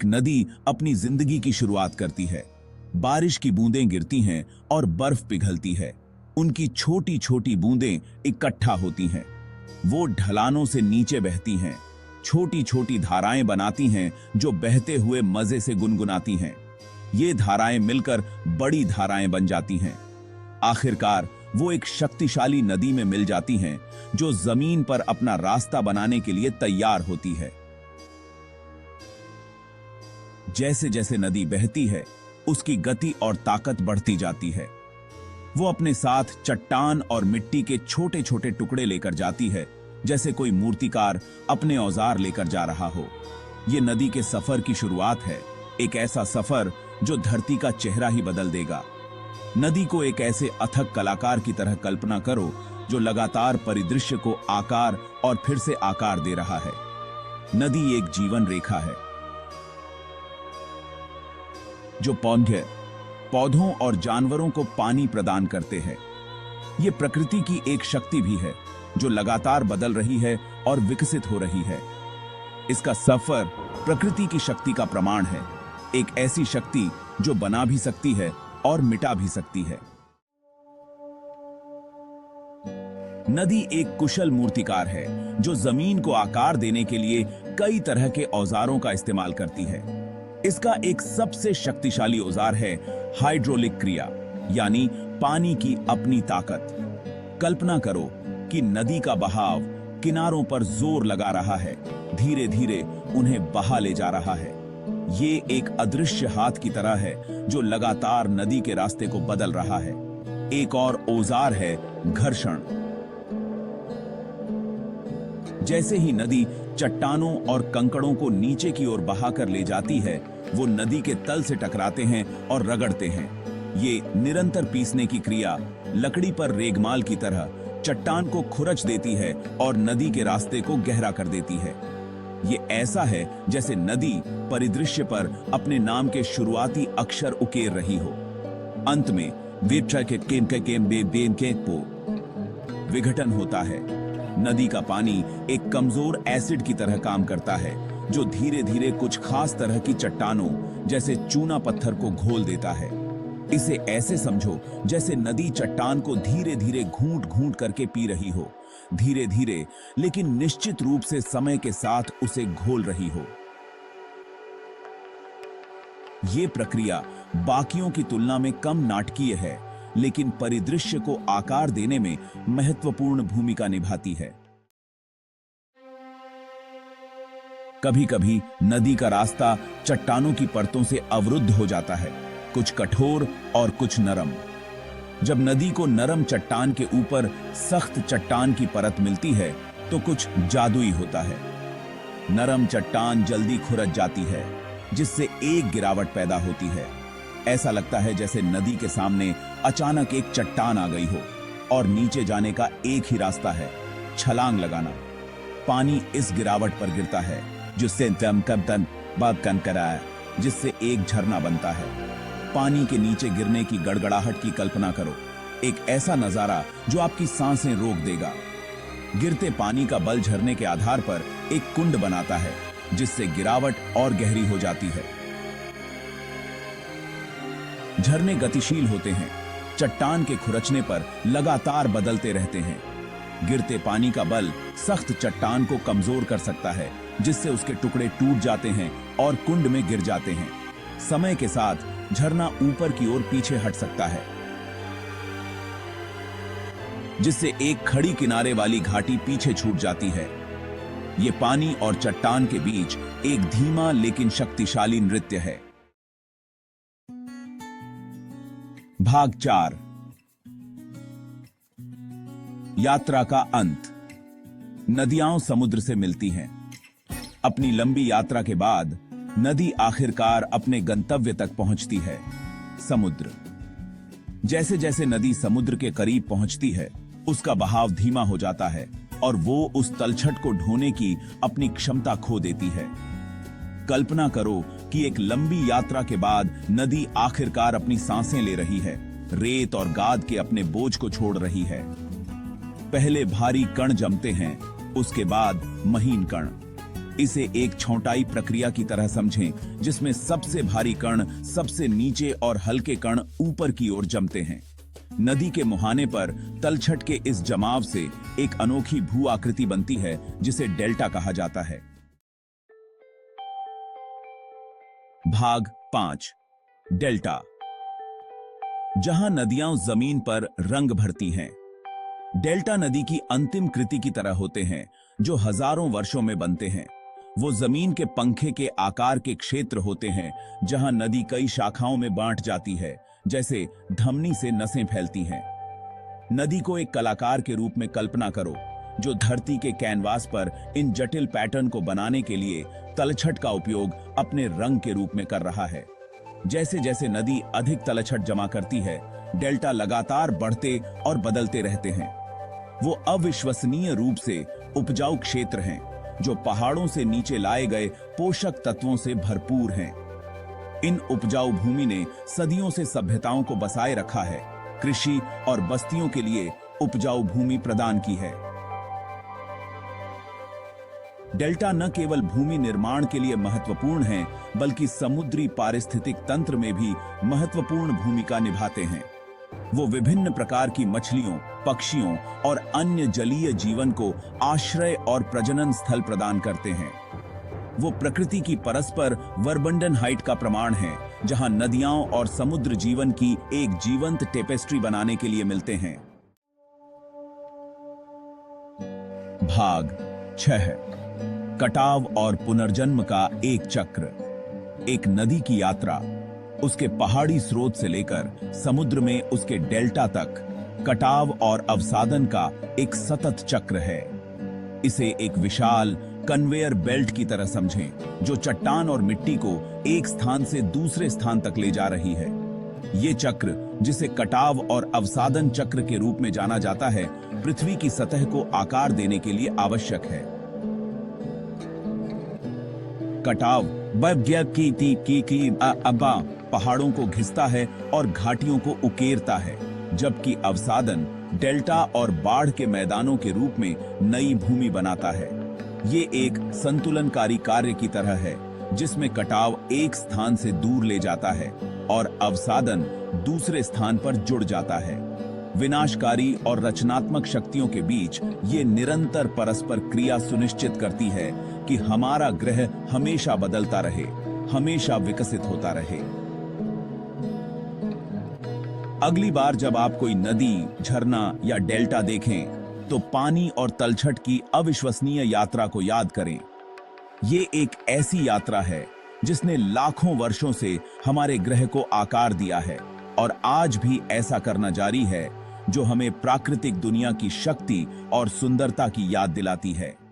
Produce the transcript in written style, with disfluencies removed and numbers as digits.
एक नदी अपनी जिंदगी की शुरुआत करती है। बारिश की बूंदें गिरती हैं और बर्फ पिघलती है। उनकी छोटी छोटी बूंदें इकट्ठा होती हैं। वो ढलानों से नीचे बहती हैं, छोटी छोटी धाराएं बनाती हैं जो बहते हुए मजे से गुनगुनाती हैं। ये धाराएं मिलकर बड़ी धाराएं बन जाती हैं। आखिरकार वो एक शक्तिशाली नदी में मिल जाती हैं जो जमीन पर अपना रास्ता बनाने के लिए तैयार होती है। जैसे जैसे नदी बहती है, उसकी गति और ताकत बढ़ती जाती है। वो अपने साथ चट्टान और मिट्टी के छोटे छोटे टुकड़े लेकर जाती है, जैसे कोई मूर्तिकार अपने औजार लेकर जा रहा हो। ये नदी के सफर की शुरुआत है, एक ऐसा सफर जो धरती का चेहरा ही बदल देगा। नदी को एक ऐसे अथक कलाकार की तरह कल्पना करो जो लगातार परिदृश्य को आकार और फिर से आकार दे रहा है। नदी एक जीवन रेखा है जो पौधों और जानवरों को पानी प्रदान करते हैं। ये प्रकृति की एक शक्ति भी है जो लगातार बदल रही है और विकसित हो रही है। इसका सफर प्रकृति की शक्ति का प्रमाण है, एक ऐसी शक्ति जो बना भी सकती है और मिटा भी सकती है। नदी एक कुशल मूर्तिकार है जो जमीन को आकार देने के लिए कई तरह के औजारों का इस्तेमाल करती है। इसका एक सबसे शक्तिशाली औजार है हाइड्रोलिक क्रिया, यानी पानी की अपनी ताकत। कल्पना करो कि नदी का बहाव किनारों पर जोर लगा रहा है, धीरे धीरे उन्हें बहा ले जा रहा है। ये एक अदृश्य हाथ की तरह है जो लगातार नदी के रास्ते को बदल रहा है। एक और औजार है घर्षण। जैसे ही नदी चट्टानों और कंकड़ों को नीचे की ओर बहाकर ले जाती है, वो नदी के तल से टकराते हैं और रगड़ते हैं। ये निरंतर पीसने की क्रिया लकड़ी पर रेगमाल की तरह चट्टान को खुरच देती है और नदी के रास्ते को गहरा कर देती है। ये ऐसा है जैसे नदी परिदृश्य पर अपने नाम के शुरुआती अक्षर उकेर रही हो। अंत में विघटन होता है। नदी का पानी एक कमजोर एसिड की तरह काम करता है जो धीरे धीरे कुछ खास तरह की चट्टानों जैसे चूना पत्थर को घोल देता है। इसे ऐसे समझो जैसे नदी चट्टान को धीरे धीरे घूंट घूंट करके पी रही हो, धीरे धीरे लेकिन निश्चित रूप से समय के साथ उसे घोल रही हो। ये प्रक्रिया बाकियों की तुलना में कम नाटकीय है, लेकिन परिदृश्य को आकार देने में महत्वपूर्ण भूमिका निभाती है। कभी कभी नदी का रास्ता चट्टानों की परतों से अवरुद्ध हो जाता है, कुछ कठोर और कुछ नरम। जब नदी को नरम चट्टान के ऊपर सख्त चट्टान की परत मिलती है तो कुछ जादुई होता है। नरम चट्टान जल्दी खुरच जाती है, जिससे एक गिरावट पैदा होती है। ऐसा लगता है जैसे नदी के सामने अचानक एक चट्टान आ गई हो और नीचे जाने का एक ही रास्ता है, छलांग लगाना। पानी इस गिरावट पर गिरता है जिससे एक झरना बनता है। पानी के नीचे गिरने की गड़गड़ाहट की कल्पना करो, एक ऐसा नजारा जो आपकी सांसें रोक देगा। गिरते पानी का बल झरने के आधार पर एक कुंड बनाता है, जिससे गिरावट और गहरी हो जाती है। झरने गतिशील होते हैं, चट्टान के खुरचने पर लगातार बदलते रहते हैं। गिरते पानी का बल सख्त चट्टान को कमजोर कर सकता है, जिससे उसके टुकड़े टूट जाते हैं और कुंड में गिर जाते हैं। समय के साथ झरना ऊपर की ओर पीछे हट सकता है, जिससे एक खड़ी किनारे वाली घाटी पीछे छूट जाती है। ये पानी और चट्टान के बीच एक धीमा लेकिन शक्तिशाली नृत्य है। भाग 4, यात्रा का अंत। नदियां समुद्र से मिलती हैं। अपनी लंबी यात्रा के बाद नदी आखिरकार अपने गंतव्य तक पहुंचती है, समुद्र। जैसे जैसे नदी समुद्र के करीब पहुंचती है, उसका बहाव धीमा हो जाता है और वो उस तलछट को ढोने की अपनी क्षमता खो देती है। कल्पना करो कि एक लंबी यात्रा के बाद नदी आखिरकार अपनी सांसें ले रही है, रेत और गाद के अपने बोझ को छोड़ रही है। पहले भारी कण जमते हैं, उसके बाद महीन कण। इसे एक छौंटाई प्रक्रिया की तरह समझें, जिसमें सबसे भारी कण सबसे नीचे और हल्के कण ऊपर की ओर जमते हैं। नदी के मुहाने पर तलछट के इस जमाव से एक अनोखी भू आकृति बनती है, जिसे डेल्टा कहा जाता है। भाग 5, डेल्टा। जहां नदियां जमीन पर रंग भरती हैं। डेल्टा नदी की अंतिम कृति की तरह होते हैं, जो हजारों वर्षों में बनते हैं। वो जमीन के पंखे के आकार के क्षेत्र होते हैं, जहां नदी कई शाखाओं में बांट जाती है, जैसे धमनी से नसें फैलती हैं। नदी को एक कलाकार के रूप में कल्पना करो, जो धरती के कैनवास पर इन जटिल पैटर्न को बनाने के लिए तलछट का उपयोग अपने रंग के रूप में कर रहा है। जैसे जैसे नदी अधिक तलछट जमा करती है, डेल्टा लगातार बढ़ते और बदलते रहते हैं। वो अविश्वसनीय रूप से उपजाऊ क्षेत्र हैं, जो पहाड़ों से नीचे लाए गए पोषक तत्वों से भरपूर हैं। इन उपजाऊ भूमि ने सदियों से सभ्यताओं को बसाए रखा है, कृषि और बस्तियों के लिए उपजाऊ भूमि प्रदान की है। डेल्टा न केवल भूमि निर्माण के लिए महत्वपूर्ण हैं, बल्कि समुद्री पारिस्थितिक तंत्र में भी महत्वपूर्ण भूमिका निभाते हैं। वो विभिन्न प्रकार की मछलियों, पक्षियों और अन्य जलीय जीवन को आश्रय और प्रजनन स्थल प्रदान करते हैं। वो प्रकृति की परस्पर वर्बंडन हाइट का प्रमाण है, जहां नदियां और समुद्र जीवन की एक जीवंत टेपेस्ट्री बनाने के लिए मिलते हैं। भाग 6, कटाव और पुनर्जन्म का एक चक्र। एक नदी की यात्रा उसके पहाड़ी स्रोत से लेकर समुद्र में उसके डेल्टा तक कटाव और अवसादन का एक सतत चक्र है। इसे एक विशाल कन्वेयर बेल्ट की तरह समझें, जो चट्टान और मिट्टी को एक स्थान से दूसरे स्थान तक ले जा रही है। ये चक्र, जिसे कटाव और अवसादन चक्र के रूप में जाना जाता है, पृथ्वी की सतह को आकार देने के लिए आवश्यक है। कटाव पहाड़ों को घिसता है और घाटियों को उकेरता है, जबकि अवसादन डेल्टा और बाढ़ के मैदानों के रूप में नई भूमि बनाता है। ये एक संतुलनकारी कार्य की तरह है, जिसमें कटाव एक स्थान से दूर ले जाता है और अवसादन दूसरे स्थान पर जुड़ जाता है। विनाशकारी और रचनात्मक शक्तियों के बीच ये निरंतर परस्पर क्रिया सुनिश्चित करती है कि हमारा ग्रह हमेशा बदलता रहे, हमेशा विकसित होता रहे। अगली बार जब आप कोई नदी, झरना या डेल्टा देखें, तो पानी और तलछट की अविश्वसनीय यात्रा को याद करें। ये एक ऐसी यात्रा है जिसने लाखों वर्षों से हमारे ग्रह को आकार दिया है और आज भी ऐसा करना जारी है, जो हमें प्राकृतिक दुनिया की शक्ति और सुंदरता की याद दिलाती है।